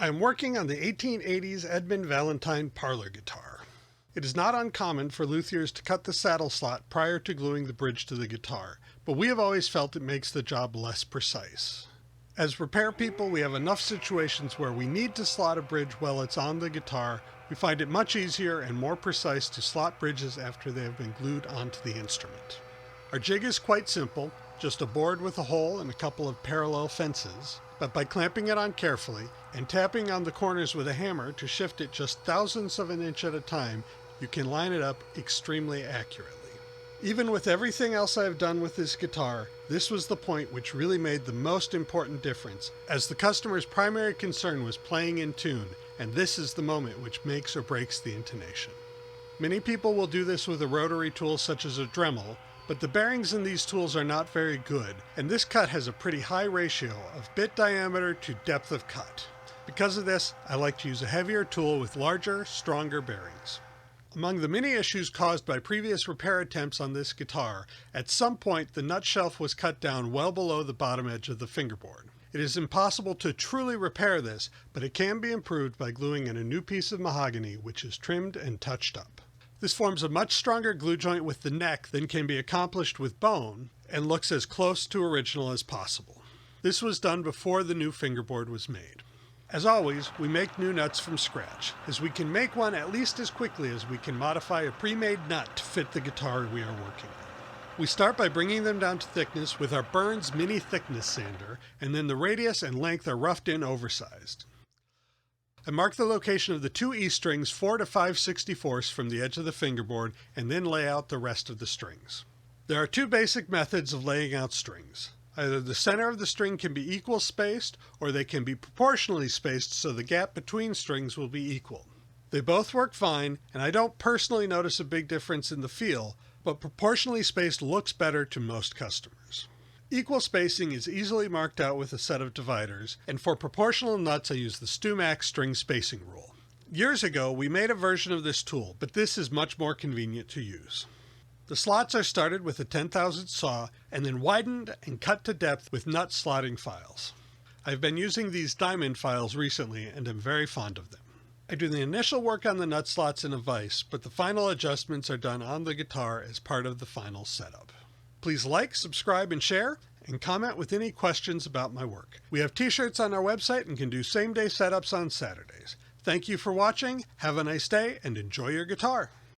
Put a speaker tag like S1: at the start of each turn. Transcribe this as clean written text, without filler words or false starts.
S1: I'm working on the 1880s Edmund Valintine Parlor guitar. It is not uncommon for luthiers to cut the saddle slot prior to gluing the bridge to the guitar, but we have always felt it makes the job less precise. As repair people, we have enough situations where we need to slot a bridge while it's on the guitar. We find it much easier and more precise to slot bridges after they have been glued onto the instrument. Our jig is quite simple, just a board with a hole and a couple of parallel fences, but by clamping it on carefully and tapping on the corners with a hammer to shift it just thousandths of an inch at a time, you can line it up extremely accurately. Even with everything else I have done with this guitar, this was the point which really made the most important difference, as the customer's primary concern was playing in tune, and this is the moment which makes or breaks the intonation. Many people will do this with a rotary tool such as a Dremel, but the bearings in these tools are not very good, and this cut has a pretty high ratio of bit diameter to depth of cut. Because of this, I like to use a heavier tool with larger, stronger bearings. Among the many issues caused by previous repair attempts on this guitar, at some point the nut shelf was cut down well below the bottom edge of the fingerboard. It is impossible to truly repair this, but it can be improved by gluing in a new piece of mahogany which is trimmed and touched up. This forms a much stronger glue joint with the neck than can be accomplished with bone, and looks as close to original as possible. This was done before the new fingerboard was made. As always, we make new nuts from scratch, as we can make one at least as quickly as we can modify a pre-made nut to fit the guitar we are working on. We start by bringing them down to thickness with our Burns mini thickness sander, and then the radius and length are roughed in oversized. I mark the location of the two E strings 4 to 5/64 from the edge of the fingerboard and then lay out the rest of the strings. There are two basic methods of laying out strings. Either the center of the string can be equal spaced, or they can be proportionally spaced so the gap between strings will be equal. They both work fine, and I don't personally notice a big difference in the feel, but proportionally spaced looks better to most customers. Equal spacing is easily marked out with a set of dividers, and for proportional nuts I use the StewMax string spacing rule. Years ago we made a version of this tool, but this is much more convenient to use. The slots are started with a 10,000 saw and then widened and cut to depth with nut slotting files. I've been using these diamond files recently and am very fond of them. I do the initial work on the nut slots in a vise, but the final adjustments are done on the guitar as part of the final setup. Please like, subscribe, and share, and comment with any questions about my work. We have t-shirts on our website and can do same-day setups on Saturdays. Thank you for watching, have a nice day, and enjoy your guitar.